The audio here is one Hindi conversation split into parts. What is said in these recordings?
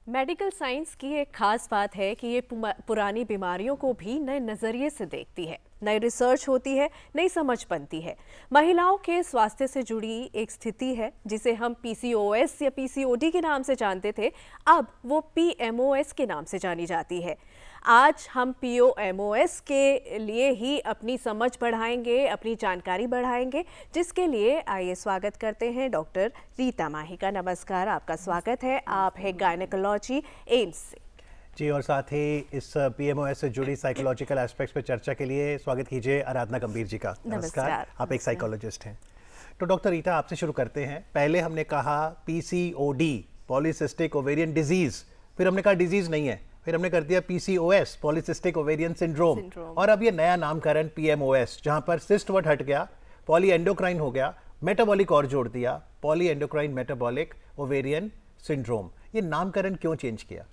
मेडिकल साइंस की एक खास बात है कि ये पुरानी बीमारियों को भी नए नज़रिए से देखती है, नई रिसर्च होती है, नई समझ बनती है। महिलाओं के स्वास्थ्य से जुड़ी एक स्थिति है जिसे हम पीसीओएस या पीसीओडी के नाम से जानते थे, अब वो पीएमओएस के नाम से जानी जाती है। आज हम पीओएमओएस के लिए ही अपनी समझ बढ़ाएंगे, अपनी जानकारी बढ़ाएंगे, जिसके लिए आइए स्वागत करते हैं डॉक्टर रीता माही का। नमस्कार, आपका स्वागत है। आप है गायनेकोलॉजी एम्स से जी, और साथ ही इस पीएमओएस से जुड़ी साइकोलॉजिकल एस्पेक्ट्स पर चर्चा के लिए स्वागत कीजिए आराधना गंभीर जी का। नमस्कार। आप एक साइकोलॉजिस्ट हैं। तो डॉक्टर रीता, आपसे शुरू करते हैं। पहले हमने कहा पीसीओडी, पॉलीसिस्टिक ओवेरियन डिजीज, फिर हमने कहा डिजीज नहीं है, फिर हमने कर दिया पीसीओएस, पॉलीसिस्टिक ओवेरियन सिंड्रोम, और अब ये नया नामकरण पीएमओएस, जहां पर सिस्ट वर्ड हट गया, पॉली एंडोक्राइन हो गया, मेटाबॉलिक और जोड़ दिया, poly endocrine metabolic ovarian syndrome. ये नामकरण क्यों चेंज किया?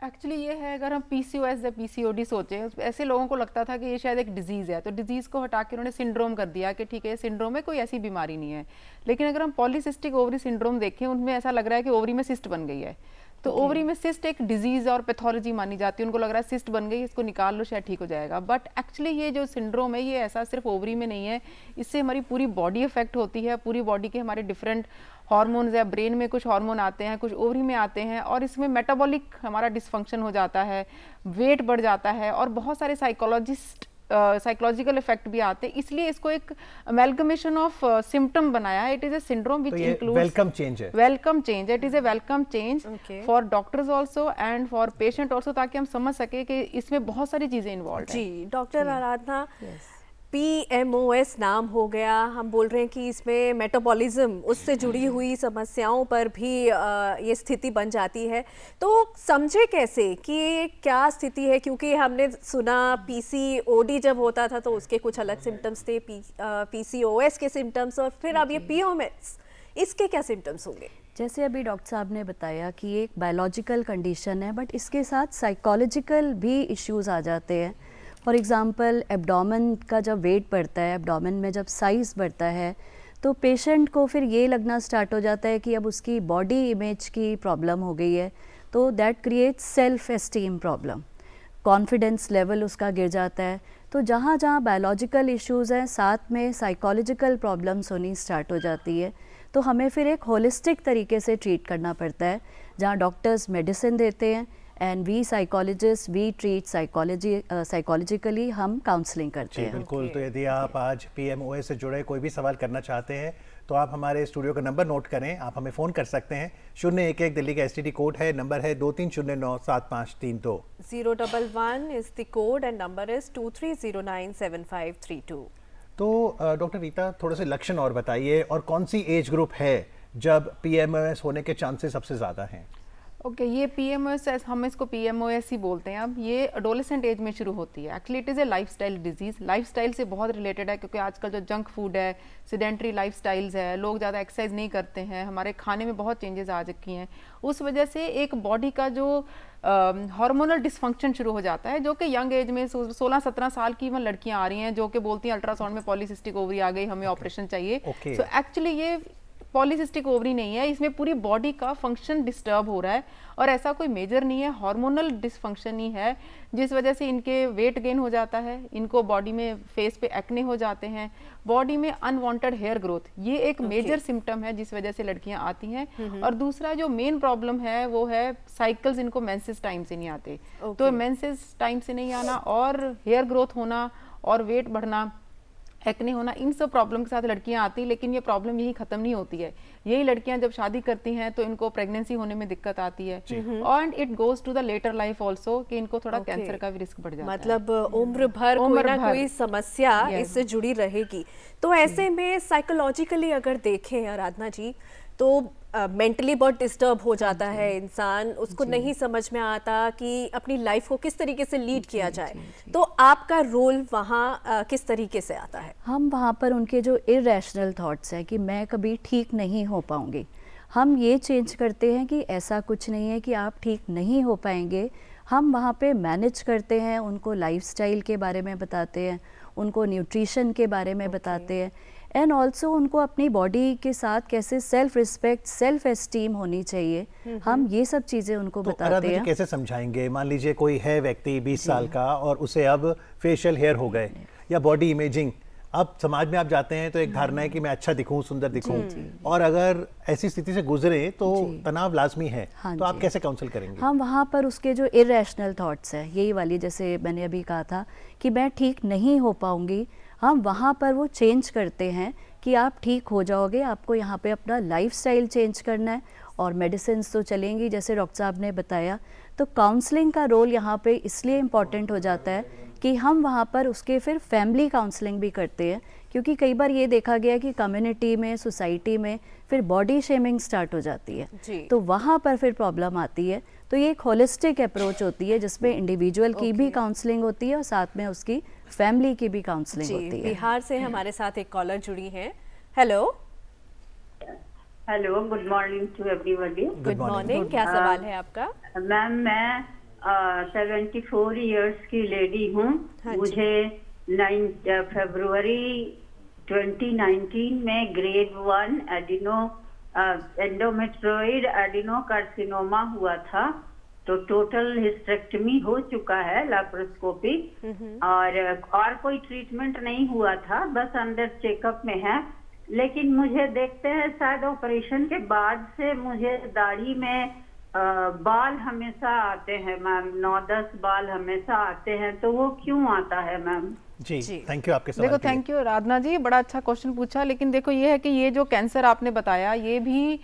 एक्चुअली ये है, अगर हम पीसीओएस या पीसीओडी सोचें, ऐसे लोगों को लगता था कि ये शायद एक डिजीज़ है, तो डिजीज़ को हटा के उन्होंने सिंड्रोम कर दिया कि ठीक है ये सिंड्रोम है, कोई ऐसी बीमारी नहीं है। लेकिन अगर हम पॉलीसिस्टिक ओवरी सिंड्रोम देखें, उनमें ऐसा लग रहा है कि ओवरी में सिस्ट बन गई है। तो ओवरी में सिस्ट एक डिजीज़ और पैथोलॉजी मानी जाती है। उनको लग रहा है सिस्ट बन गई, इसको निकाल लो शायद ठीक हो जाएगा। बट एक्चुअली ये जो सिंड्रोम है, ये ऐसा सिर्फ ओवरी में नहीं है, इससे हमारी पूरी बॉडी इफेक्ट होती है। पूरी बॉडी के हमारे डिफरेंट हार्मोन्स है, ब्रेन में कुछ हार्मोन आते हैं, कुछ ओवरी में आते हैं, और इसमें मेटाबॉलिक हमारा डिसफंक्शन हो जाता है, वेट बढ़ जाता है, और बहुत सारे साइकोलॉजिकल इफेक्ट भी आते हैं। इसलिए इसको एक अमेलगमेशन ऑफ सिम्पटम बनाया है। It is a syndrome which includes welcome change है। Welcome change, it is a welcome change for doctors also and for patient also, ताकि हम समझ सके कि इसमें बहुत सारी चीजें इन्वॉल्व हैं। जी डॉक्टर आराधना, पीएमओएस नाम हो गया, हम बोल रहे हैं कि इसमें मेटाबॉलिज्म, उससे जुड़ी हुई समस्याओं पर भी ये स्थिति बन जाती है। तो समझे कैसे कि क्या स्थिति है? क्योंकि हमने सुना पीसीओडी जब होता था तो उसके कुछ अलग सिम्टम्स थे, पीसीओएस के सिम्टम्स, और फिर अब ये पीएमओएस, इसके क्या सिम्टम्स होंगे? जैसे अभी डॉक्टर साहब ने बताया कि ये एक बायोलॉजिकल कंडीशन है, बट इसके साथ साइकोलॉजिकल भी इश्यूज आ जाते हैं। फॉर एग्ज़ाम्पल, एब्डोमेन का जब वेट बढ़ता है, एब्डोमेन में जब साइज़ बढ़ता है, तो पेशेंट को फिर ये लगना स्टार्ट हो जाता है कि अब उसकी बॉडी इमेज की प्रॉब्लम हो गई है। तो that creates self esteem problem, confidence level उसका गिर जाता है। तो जहाँ जहाँ बायोलॉजिकल इश्यूज़ हैं, साथ में साइकोलॉजिकल प्रॉब्लम्स होनी स्टार्ट हो जाती है। तो हमें फिर एक होलिस्टिक तरीके से ट्रीट करना पड़ता है, जहाँ डॉक्टर्स मेडिसिन देते हैं and we psychologist we treat psychologically, हम काउंसलिंग करते हैं। बिल्कुल। तो यदि आप आज पीएमओएस से जुड़े कोई भी सवाल करना चाहते हैं तो आप हमारे स्टूडियो का नंबर नोट करें, आप हमें फ़ोन कर सकते हैं। 011 दिल्ली का एसटीडी कोड है, नंबर है 23097532। 011 is the code and number is 23097532। तो डॉक्टर रीता, थोड़े से लक्षण और बताइए, और कौन सी एज ग्रुप है जब पीएमओएस होने के चांसेस सबसे ज़्यादा हैं? ओके, ये पीएमओएस, हम इसको पीएमओएस ही बोलते हैं। अब ये एडोलेसेंट एज में शुरू होती है। Actually it is a lifestyle disease, lifestyle से बहुत रिलेटेड है, क्योंकि आजकल जो जंक फूड है, सीडेंटरी लाइफस्टाइल्स है, लोग ज़्यादा एक्सरसाइज नहीं करते हैं, हमारे खाने में बहुत चेंजेस आ चुकी हैं। उस वजह से एक बॉडी का जो हार्मोनल डिसफंक्शन शुरू हो जाता है, जो कि यंग एज में 16-17 साल की इवन लड़कियां आ रही हैं जो कि बोलती हैं अल्ट्रासाउंड में पॉलीसिस्टिक ओवरी आ गई, हमें ऑपरेशन चाहिए। सो एक्चुअली ये पॉलीसिस्टिक ओवरी नहीं है, इसमें पूरी बॉडी का फंक्शन डिस्टर्ब हो रहा है, और ऐसा कोई मेजर नहीं है, हार्मोनल डिसफंक्शन ही है, जिस वजह से इनके वेट गेन हो जाता है, इनको बॉडी में फेस पे एक्ने हो जाते हैं, बॉडी में अनवांटेड हेयर ग्रोथ, ये एक मेजर सिम्टम है जिस वजह से लड़कियां आती हैं। और दूसरा जो मेन प्रॉब्लम है वो है साइकिल्स, इनको मेंसेस टाइम से नहीं आते। तो मेंसेस टाइम से नहीं आना और हेयर ग्रोथ होना और वेट बढ़ना, एक्ने होना, इन सब प्रॉब्लम के साथ लड़कियां आती, लेकिन ये प्रॉब्लम यही खत्म नहीं होती है। यही लड़कियां जब शादी करती हैं तो इनको प्रेगनेंसी होने में दिक्कत आती है, and it goes to the later life also, कि इनको थोड़ा कैंसर का भी रिस्क बढ़ जाता है। मतलब उम्र भर कोई ना कोई समस्या इससे जुड़ी रहेगी। तो ऐसे में साइकोलॉजिकली अगर देखें आराधना जी, तो मेंटली बहुत डिस्टर्ब हो जाता है इंसान, उसको नहीं समझ में आता कि अपनी लाइफ को किस तरीके से लीड किया जाए। तो आपका रोल वहाँ किस तरीके से आता है? हम वहाँ पर उनके जो इरेशनल थॉट्स हैं कि मैं कभी ठीक नहीं हो पाऊँगी, हम ये चेंज करते हैं कि ऐसा कुछ नहीं है कि आप ठीक नहीं हो पाएंगे। हम वहाँ पे मैनेज करते हैं, उनको लाइफस्टाइल के बारे में बताते हैं, उनको न्यूट्रिशन के बारे में बताते हैं, एंड ऑल्सो उनको अपनी बॉडी के साथ कैसे सेल्फ रिस्पेक्ट, सेल्फ एस्टीम होनी चाहिए, हम ये सब चीज़ें उनको तो बताते हैं। कैसे समझाएंगे? मान लीजिए कोई है व्यक्ति 20 साल का और उसे अब फेशियल हेयर हो गए या बॉडी इमेजिंग, अब समाज में आप जाते हैं तो एक धारणा है कि मैं अच्छा दिखूं, सुंदर दिखूं, और अगर ऐसी स्थिति से गुजरे तो तनाव लाजमी है, तो आप कैसे काउंसल करेंगे? हम वहाँ पर उसके जो इरेशनल थॉट्स है, यही वाली जैसे मैंने अभी कहा था कि मैं ठीक नहीं हो पाऊंगी, हम वहाँ पर वो चेंज करते हैं कि आप ठीक हो जाओगे, आपको यहाँ पे अपना लाइफस्टाइल चेंज करना है और मेडिसिन तो चलेंगी जैसे डॉक्टर साहब ने बताया। तो काउंसलिंग का रोल यहाँ पे इसलिए इम्पॉर्टेंट हो जाता है कि हम वहाँ पर उसके फिर फैमिली काउंसलिंग भी करते हैं, क्योंकि कई बार ये देखा गया कि कम्युनिटी में, सोसाइटी में फिर बॉडी शेमिंग स्टार्ट हो जाती है, तो वहाँ पर फिर प्रॉब्लम आती है। तो ये एक होलिस्टिक अप्रोच होती है जिसमें इंडिविजुअल की भी काउंसलिंग होती है और साथ में उसकी फैमिली की भी काउंसलिंग होती है। बिहार से हमारे साथ एक कॉलर जुड़ी हैं। Hello. Hello, good morning to everybody. Good morning, क्या सवाल है आपका? मैम, मैं 74 इयर्स की लेडी हूँ। मुझे 9 फरवरी 2019 में ग्रेड 1 एंडोमेट्रोइड एडिनोकार्सिनोमा हुआ था। तो टोटल हिस्टेक्टमी हो चुका है, लैप्रोस्कोपिक, और कोई ट्रीटमेंट नहीं हुआ था, बस अंडर चेकअप में है। लेकिन मुझे देखते हैं शायद ऑपरेशन के बाद से मुझे दाढ़ी में बाल हमेशा आते हैं मैम, 9-10 बाल हमेशा आते हैं, तो वो क्यों आता है मैम? जी, थैंक यू आपके सवाल देखो, थैंक यू राधना जी, बड़ा अच्छा क्वेश्चन पूछा। लेकिन देखो ये है कि ये जो कैंसर आपने बताया, ये भी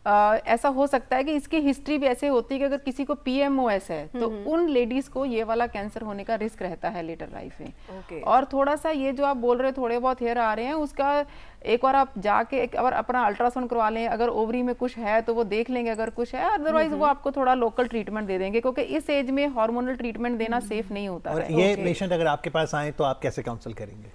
ऐसा हो सकता है कि इसकी हिस्ट्री भी ऐसे होती है कि अगर किसी को PMOS है तो उन लेडीज को ये वाला कैंसर होने का रिस्क रहता है लेटर लाइफ में। और थोड़ा सा ये जो आप बोल रहे हैं थोड़े बहुत हेयर आ रहे हैं, उसका एक बार आप जाके एक बार अपना अल्ट्रासाउंड करवा लें, अगर ओवरी में कुछ है तो वो देख लेंगे, अगर कुछ है, अदरवाइज वो आपको थोड़ा लोकल ट्रीटमेंट दे देंगे, क्योंकि इस एज में हार्मोनल ट्रीटमेंट देना सेफ नहीं होता और है। ये पेशेंट अगर आपके पास आए तो आप कैसे काउंसल करेंगे?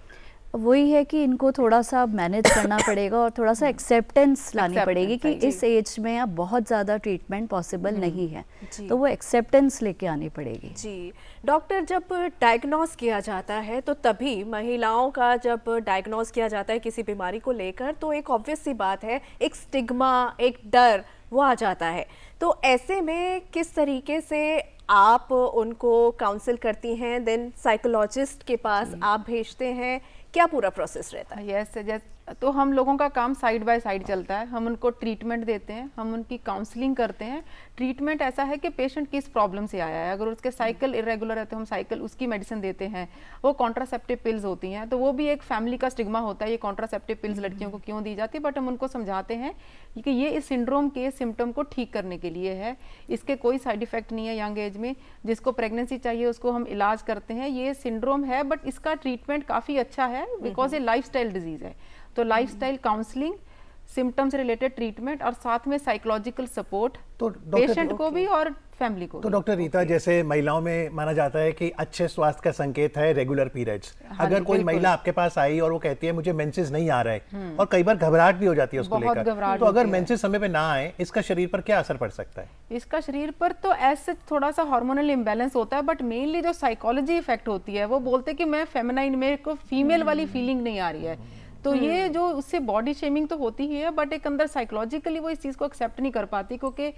वही है कि इनको थोड़ा सा मैनेज करना पड़ेगा और थोड़ा सा एक्सेप्टेंस लानी पड़ेगी कि इस एज में अब बहुत ज़्यादा ट्रीटमेंट पॉसिबल नहीं है, तो वो एक्सेप्टेंस लेके आनी पड़ेगी। जी डॉक्टर, जब डायग्नोस किया जाता है तो तभी महिलाओं का जब डायग्नोस किया जाता है किसी बीमारी को लेकर, तो एक ऑब्वियस सी बात है, एक स्टिग्मा, एक डर वो आ जाता है। तो ऐसे में किस तरीके से आप उनको काउंसिल करती हैं, देन साइकोलॉजिस्ट के पास आप भेजते हैं, क्या पूरा प्रोसेस रहता है? यस, तो हम लोगों का काम साइड बाय साइड चलता है। हम उनको ट्रीटमेंट देते हैं, हम उनकी काउंसलिंग करते हैं। ट्रीटमेंट ऐसा है कि पेशेंट किस प्रॉब्लम से आया है, अगर उसके साइकिल इरेगुलर है तो हम साइकिल उसकी मेडिसिन देते हैं। वो कॉन्ट्रासेप्टिव पिल्स होती हैं, तो वो भी एक फैमिली का स्टिग्मा होता है, ये कॉन्ट्रासेप्टिव पिल्स लड़कियों को क्यों दी जाती है, बट हम उनको समझाते हैं कि ये इस सिंड्रोम के सिम्टम को ठीक करने के लिए है, इसके कोई साइड इफेक्ट नहीं है यंग एज में, जिसको प्रेगनेंसी चाहिए उसको हम इलाज करते हैं। ये सिंड्रोम है बट इसका ट्रीटमेंट काफ़ी अच्छा है बिकॉज ये लाइफस्टाइल डिजीज़ है। तो lifestyle counselling, symptoms related treatment और साथ में साइकोलॉजिकल सपोर्ट तो पेशेंट को भी और फैमिली को। तो डॉक्टर रीता, जैसे महिलाओं में माना जाता है कि अच्छे स्वास्थ्य का संकेत है रेगुलर पीरियड्स। अगर कोई महिला आपके पास आई और वो कहती है मुझे मेंसेस नहीं आ रहे, और कई बार घबराहट भी हो जाती है उसको लेकर, तो अगर मेंसेस समय पे ना आए, इसका शरीर पर क्या असर पड़ सकता है? इसका शरीर पर तो ऐसे थोड़ा सा हार्मोनल इम्बैलेंस होता है, बट मेनली जो साइकोलॉजी इफेक्ट होती है, वो बोलते हैं कि मैं फेमिनाइन, मेरे को फीमेल वाली फीलिंग नहीं आ रही है। तो ये जो उससे बॉडी शेमिंग तो होती ही है, बट एक अंदर साइकोलॉजिकली वो इस चीज़ को एक्सेप्ट नहीं कर पाती, क्योंकि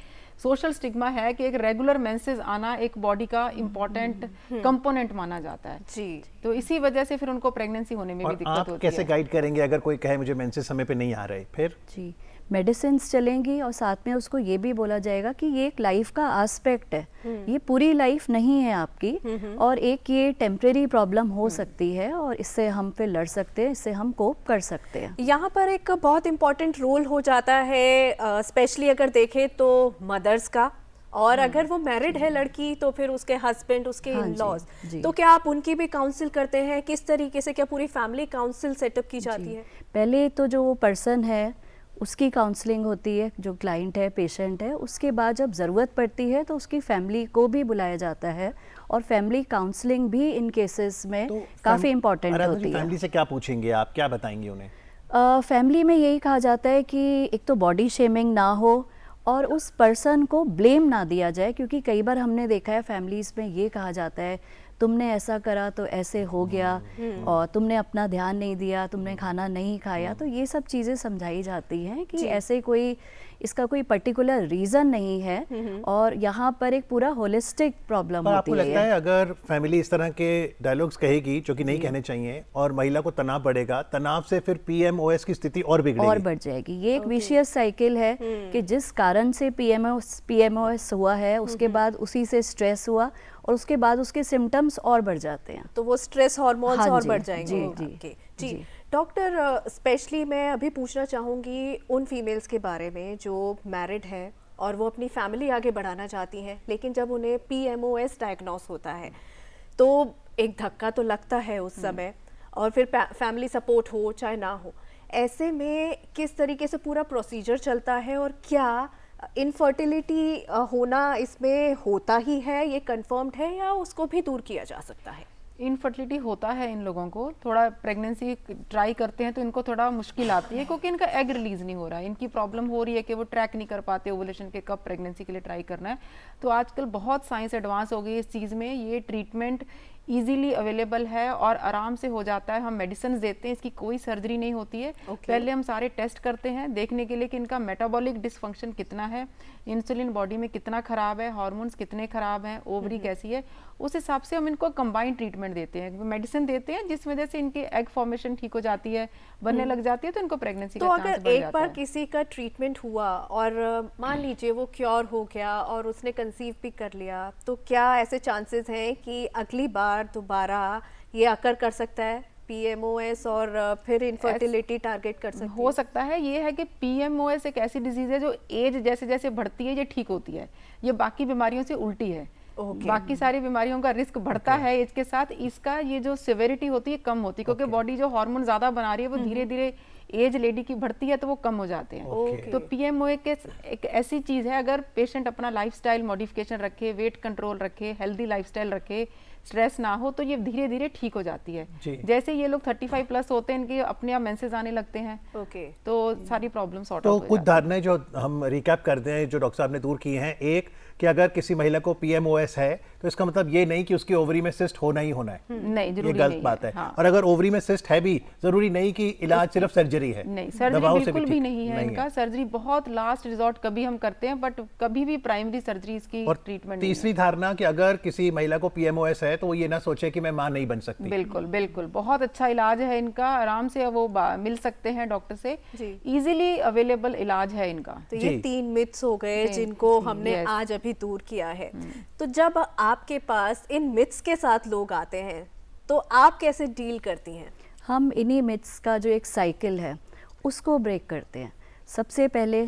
सोशल स्टिग्मा है कि एक रेगुलर मेंसेस आना एक बॉडी का इम्पोर्टेंट कंपोनेंट माना जाता है। जी, तो इसी वजह से फिर उनको प्रेगनेंसी होने में भी दिक्कत होती है। आप कैसे गाइड करेंगे अगर कोई कहे मुझे मेंसेस समय पे नहीं आ रहे? फिर जी, मेडिसिन्स चलेंगी और साथ में उसको ये भी बोला जाएगा कि ये एक लाइफ का एस्पेक्ट है, ये पूरी लाइफ नहीं है आपकी, और एक ये टेम्परेरी प्रॉब्लम हो सकती है और इससे हम फिर लड़ सकते हैं, इससे हम कोप कर सकते हैं। यहाँ पर एक बहुत इम्पॉर्टेंट रोल हो जाता है, स्पेशली अगर देखें तो मदर्स का, और अगर वो मैरिड है लड़की तो फिर उसके हस्बैंड, उसके इन-लॉज, तो क्या आप उनकी भी काउंसिल करते हैं? किस तरीके से, क्या पूरी फैमिली काउंसिल सेटअप की जाती है? पहले तो जो वो पर्सन है उसकी काउंसलिंग होती है, जो क्लाइंट है, पेशेंट है, उसके बाद जब ज़रूरत पड़ती है तो उसकी फैमिली को भी बुलाया जाता है, और फैमिली काउंसलिंग भी इन केसेस में तो काफ़ी इम्पॉर्टेंट होती है। फैमिली से क्या पूछेंगे आप, क्या बताएंगे उन्हें? फैमिली में यही कहा जाता है कि एक तो बॉडी शेमिंग ना हो और उस पर्सन को ब्लेम ना दिया जाए, क्योंकि कई बार हमने देखा है फैमिलीज़ में ये कहा जाता है तुमने ऐसा करा तो ऐसे हो गया, और तुमने अपना ध्यान नहीं दिया, तुमने खाना नहीं खाया। तो ये सब चीज़ें समझाई जाती हैं कि ऐसे कोई इसका कोई पर्टिकुलर रीज़न नहीं है, और यहाँ पर एक पूरा होलिस्टिक प्रॉब्लम होती है। आपको लगता है अगर फैमिली इस तरह के डायलॉग्स कहेगी जो कि नहीं कहने चाहिए, और महिला को तनाव बढ़ेगा, तनाव से फिर PMOS की स्थिति और बिगड़ेगी और बढ़ जाएगी। ये एक विशियस साइकिल है कि जिस कारण से PMOS हुआ है, उसके बाद उसी से स्ट्रेस हुआ, और उसके बाद उसके सिम्टम्स और बढ़ जाते हैं। तो वो स्ट्रेस हार्मोन्स हाँ और जी, बढ़ जाएंगे जी, आपके। जी। जी डॉक्टर, स्पेशली मैं अभी पूछना चाहूँगी उन फीमेल्स के बारे में जो मैरिड है और वो अपनी फैमिली आगे बढ़ाना चाहती हैं, लेकिन जब उन्हें PMOS डायग्नोस होता है तो एक धक्का तो लगता है उस समय, और फिर फैमिली सपोर्ट हो चाहे ना हो, ऐसे में किस तरीके से पूरा प्रोसीजर चलता है, और क्या इनफर्टिलिटी होना इसमें होता ही है, ये कंफर्म्ड है, या उसको भी दूर किया जा सकता है? इनफर्टिलिटी होता है इन लोगों को, थोड़ा प्रेगनेंसी ट्राई करते हैं तो इनको थोड़ा मुश्किल आती है क्योंकि इनका एग रिलीज नहीं हो रहा है। इनकी प्रॉब्लम हो रही है कि वो ट्रैक नहीं कर पाते ओवुलेशन के कब प्रेगनेंसी के लिए ट्राई करना है। तो आजकल बहुत साइंस एडवांस हो गई इस चीज़ में, ये ट्रीटमेंट इजीली अवेलेबल है और आराम से हो जाता है। हम मेडिसिन देते हैं, इसकी कोई सर्जरी नहीं होती है। पहले हम सारे टेस्ट करते हैं देखने के लिए कि इनका मेटाबॉलिक डिसफंक्शन कितना है, इंसुलिन बॉडी में कितना खराब है, हार्मोन्स कितने खराब हैं, ओवरी कैसी है, उस हिसाब से हम इनको कंबाइंड ट्रीटमेंट देते हैं, मेडिसिन देते हैं जिस वजह से इनकी एग फॉर्मेशन ठीक हो जाती है, बनने लग जाती है, तो इनको प्रेगनेंसी तो का चांस बढ़ अगर एक जाता बार है। किसी का ट्रीटमेंट हुआ और मान लीजिए वो क्योर हो गया और उसने कंसीव भी कर लिया, तो क्या ऐसे चांसेस हैं कि अगली बार दोबारा ये अकर कर सकता है PMOS और फिर इनफर्टिलिटी टारगेट कर सकती है? हो सकता है। ये है कि PMOS एक ऐसी डिजीज है जो एज जैसे जैसे बढ़ती है ये ठीक होती है, ये बाकी बीमारियों से उल्टी है। बाकी सारी बीमारियों का रिस्क बढ़ता है एज के साथ, इसका ये जो सिवियरिटी होती है कम होती है क्योंकि बॉडी जो हार्मोन ज्यादा बना रही है वो धीरे धीरे एज लेडी की बढ़ती है तो वो कम हो जाते हैं। तो PMOS एक ऐसी चीज है, अगर पेशेंट अपना लाइफस्टाइल मॉडिफिकेशन रखे, वेट कंट्रोल रखे, हेल्दी लाइफस्टाइल रखे, स्ट्रेस ना हो, तो ये धीरे धीरे ठीक हो जाती है। जैसे ये लोग 35 प्लस होते हैं इनके अपने आप मेंसेस आने लगते हैं, तो सारी प्रॉब्लम सॉर्ट आउट हो जाती है। तो कुछ धारणाएं जो हम रिकैप करते हैं जो डॉक्टर साहब ने दूर की हैं, एक कि अगर किसी महिला को PMOS है तो इसका मतलब ये नहीं कि उसकी ओवरी में सिस्ट होना ही होना है, नहीं, जरूरी ये गलत नहीं बात है। हाँ। और अगर ओवरी में सिस्ट है भी, जरूरी नहीं कि इलाज सिर्फ सर्जरी है। नहीं, सर्जरी बिल्कुल भी नहीं है इनका। सर्जरी बहुत लास्ट रिजॉर्ट कभी हम करते हैं, बट कभी भी प्राइमरी सर्जरी इसकी ट्रीटमेंट। तीसरी धारणा कि अगर किसी महिला को PMOS है तो वो ये ना सोचे कि मैं मां नहीं बन सकती। बिल्कुल बिल्कुल, बहुत अच्छा इलाज है इनका, आराम से वो मिल सकते हैं डॉक्टर से, इजीली अवेलेबल इलाज है इनका। तो ये 3 मिथ्स हो गए जिनको हमने आज अभी दूर किया है। तो जब आपके पास इन मिथ्स के साथ लोग आते हैं तो आप कैसे डील करती हैं? हम इन्हीं मिथ्स का जो एक साइकिल है उसको ब्रेक करते हैं। सबसे पहले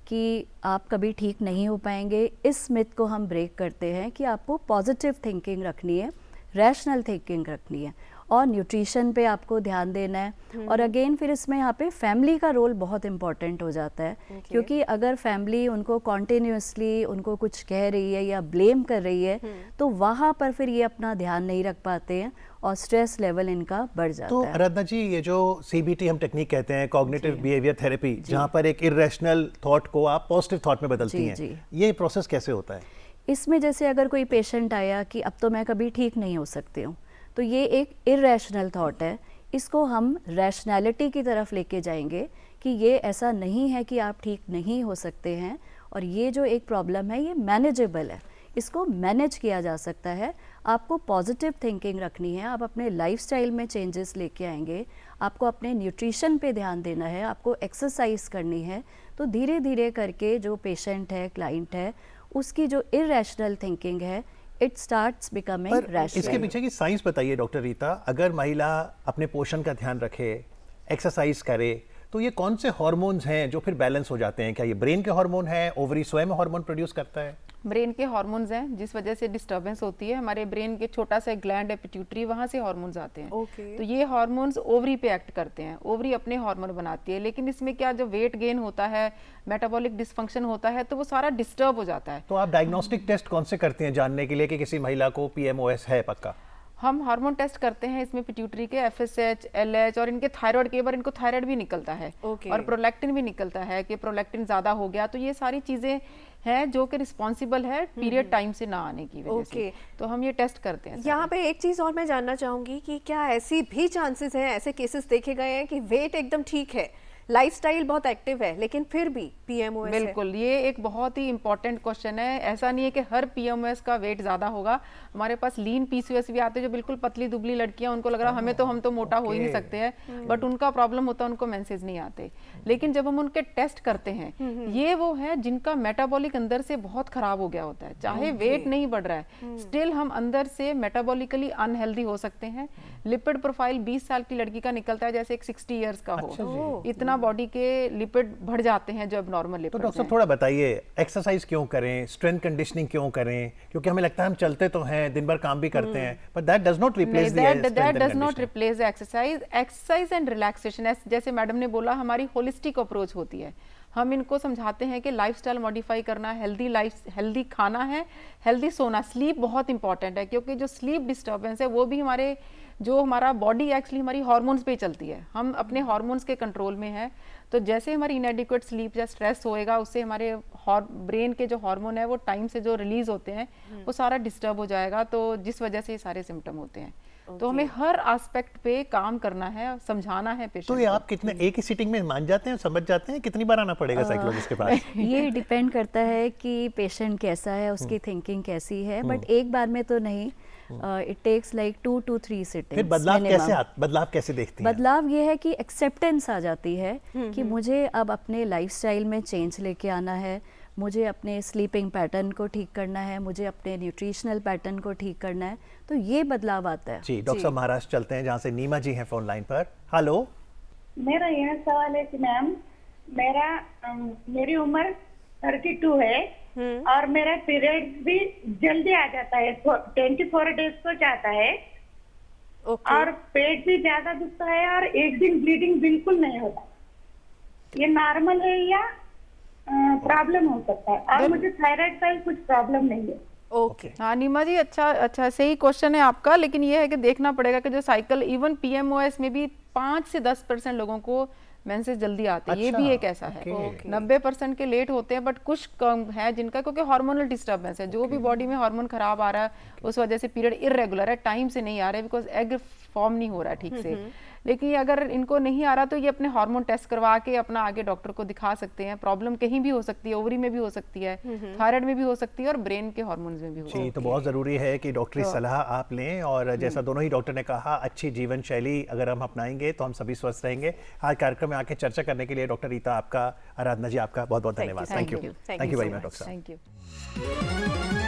कि आप कभी ठीक नहीं हो पाएंगे, इस मिथ को हम ब्रेक करते हैं कि आपको पॉजिटिव थिंकिंग रखनी है, रैशनल थिंकिंग रखनी है, और न्यूट्रिशन पे आपको ध्यान देना है। और अगेन फिर इसमें यहाँ पे फैमिली का रोल बहुत इम्पॉर्टेंट हो जाता है, क्योंकि अगर फैमिली उनको कॉन्टिन्यूसली उनको कुछ कह रही है या ब्लेम कर रही है तो वहाँ पर फिर ये अपना ध्यान नहीं रख पाते हैं और स्ट्रेस लेवल इनका बढ़ जाता तो है। आराधना जी, ये जो CBT हम टेक्निक कहते हैं, कॉग्निटिव बिहेवियर थेरेपी, जहाँ पर एक इरेशनल थॉट को आप पॉजिटिव थॉट में बदलती हैं, ये प्रोसेस कैसे होता है? इसमें जैसे अगर कोई पेशेंट आया कि अब तो मैं कभी ठीक नहीं हो सकती हूँ, तो ये एक इरेशनल थॉट है, इसको हम रैशनैलिटी की तरफ लेके जाएंगे कि ये ऐसा नहीं है कि आप ठीक नहीं हो सकते हैं, और ये जो एक प्रॉब्लम है ये मैनेजेबल है, इसको मैनेज किया जा सकता है। आपको पॉजिटिव थिंकिंग रखनी है, आप अपने लाइफस्टाइल में चेंजेस लेके आएंगे, आपको अपने न्यूट्रिशन पे ध्यान देना है, आपको एक्सरसाइज करनी है, तो धीरे धीरे करके जो पेशेंट है, क्लाइंट है, उसकी जो इरेशनल थिंकिंग है इट स्टार्ट्स बिकमिंग रैशनल। इसके पीछे की साइंस बताइए डॉक्टर रीता। अगर महिला अपने पोषण का ध्यान रखे, एक्सरसाइज करे, तो ये कौन से हार्मोन्स हैं जो फिर बैलेंस हो जाते हैं? क्या ये ब्रेन के हार्मोन है, ओवरी स्वयं हार्मोन प्रोड्यूस करता है? ब्रेन के हार्मोन्स हैं, जिस वजह से डिस्टर्बेंस होती है हमारे ब्रेन के छोटा सा ग्लैंड है पिट्यूटरी, वहां से हार्मोन्स आते हैं। तो ये हार्मोन्स ओवरी पे एक्ट करते हैं, ओवरी अपने हार्मोन बनाती है, लेकिन इसमें क्या जब वेट गेन होता है, मेटाबॉलिक डिसफंक्शन होता है, तो वो सारा डिस्टर्ब हो जाता है। तो आप डायग्नोस्टिक टेस्ट कौन से करते हैं जानने के लिए कि किसी महिला को PMOS है पक्का? हम हार्मोन टेस्ट करते हैं इसमें पिट्यूटरी के FSH, LH और इनके थायराइड, कई बार इनको थायराइड भी निकलता है और प्रोलैक्टिन भी निकलता है कि प्रोलैक्टिन ज्यादा हो गया। तो ये सारी चीजें हैं जो कि रिस्पॉन्सिबल है पीरियड टाइम से ना आने की वजह से, तो हम ये टेस्ट करते हैं। यहाँ पे एक चीज और मैं जानना चाहूंगी कि क्या ऐसी भी चांसेस हैं, ऐसे केसेस देखे गए हैं कि वेट एकदम ठीक है, लाइफस्टाइल बहुत एक्टिव है, लेकिन फिर भी PMOS है? बिल्कुल, ये एक बहुत ही इंपॉर्टेंट क्वेश्चन है। ऐसा नहीं है कि हर PMOS का वेट ज्यादा होगा। हमारे पास लीन PCOS भी आते हैं जो बिल्कुल पतली दुबली लड़कियां, उनको लग रहा हम तो मोटा हो ही नहीं सकते हैं, बट उनका प्रॉब्लम होता है, उनको मेंसेस नहीं आते। लेकिन जब हम उनके टेस्ट करते हैं, ये वो है जिनका मेटाबॉलिक अंदर से बहुत खराब हो गया होता है, चाहे वेट नहीं बढ़ रहा है, स्टिल हम अंदर से मेटाबॉलिकली अनहेल्दी हो सकते हैं। लिपिड प्रोफाइल 20 साल की लड़की का निकलता है जैसे एक 60 इयर्स का हो, इतना बॉडी के लिपिड बढ़ जाते हैं जो नॉर्मल लिपिड। तो डॉक्टर साहब थोड़ा बताइए, एक्सरसाइज क्यों करें, स्ट्रेंथ कंडीशनिंग क्यों करें? क्योंकि हमें लगता है हम चलते तो हैं, दिन भर काम भी करते हैं, but that does not replace the exercise and relaxation. जैसे मैडम ने बोला, हमारी होलिस्टिक अप्रोच होती है। हम इनको समझाते हैं कि लाइफस्टाइल मॉडिफाई करना, हेल्दी खाना है, हेल्दी सोना, स्लीप बहुत इंपॉर्टेंट है, क्योंकि जो स्लीप डिस्टर्बेंस है वो भी हमारा बॉडी एक्चुअली हमारी हार्मोन्स पे ही चलती है, हम अपने हार्मोन्स के कंट्रोल में है। तो जैसे हमारी इनएडिक्वेट स्लीप या स्ट्रेस होएगा, उससे हमारे ब्रेन के जो हार्मोन है वो टाइम से जो रिलीज होते हैं वो सारा डिस्टर्ब हो जाएगा, तो जिस वजह से ये सारे सिम्टम होते हैं। तो हमें हर एस्पेक्ट पे काम करना है, समझाना है पेशेंट। तो ये आप कितने एक ही सीटिंग में मान जाते हैं, समझ जाते हैं, कितनी बार आना पड़ेगा साइकोलॉजिस्ट के पास? ये डिपेंड करता है कि पेशेंट कैसा है, उसकी थिंकिंग कैसी है, बट एक बार में तो नहीं, it takes like 2 to 3 sittings. फिर बदलाव कैसे देखती हैं? बदलाव ये है कि एक्सेप्टेंस आ जाती है कि मुझे अब अपने लाइफस्टाइल में चेंज लेके आना है, मुझे अपने स्लीपिंग पैटर्न को ठीक करना है, मुझे अपने न्यूट्रिशनल पैटर्न को ठीक करना है, तो ये बदलाव आता है। जी, डॉक्टर साहब महाराष्ट्र चलते हैं जहाँ से नीमा जी हैं फोन लाइन पर। हेलो, मेरा यह सवाल है कि मैम, मेरी उम्र 32 है और मेरा पीरियड भी जल्दी आ जाता है, 24 डेज को जाता है और पेट भी ज्यादा दुखता है और एक दिन ब्लीडिंग बिल्कुल नहीं होता। ये नॉर्मल है या प्रॉब्लम हो सकता है? और मुझे थायराइड का कुछ प्रॉब्लम नहीं है। ओके, हाँ नीमा जी, अच्छा सही क्वेश्चन है आपका, लेकिन ये है कि देखना पड़ेगा कि जो साइकिल, इवन PMOS में भी 5 से 10% लोगों को मेंसेस जल्दी आते हैं। ये भी एक ऐसा है, 90% के लेट होते हैं, बट कुछ कम है जिनका, क्योंकि हार्मोनल डिस्टर्बेंस है, जो भी बॉडी में हार्मोन खराब आ रहा है उस वजह से पीरियड इरेगुलर है, टाइम से नहीं आ रहा है, बिकॉज एग फॉर्म नहीं हो रहा है ठीक से। लेकिन अगर इनको नहीं आ रहा तो ये अपने हार्मोन टेस्ट करवा के अपना आगे डॉक्टर को दिखा सकते हैं। प्रॉब्लम कहीं भी हो सकती है, ओवरी में भी हो सकती है, थायराइड में भी हो सकती है और ब्रेन के हार्मोन्स में भी हो सकती है। तो बहुत जरूरी है कि डॉक्टरी सलाह आप लें, और जैसा दोनों ही डॉक्टर ने कहा, अच्छी जीवन शैली अगर हम अपनाएंगे तो हम सभी स्वस्थ रहेंगे। आज कार्यक्रम में आके चर्चा करने के लिए डॉक्टर रीता आपका, आराधना जी आपका बहुत बहुत धन्यवाद। Thank you very much doctor साहब। Thank you.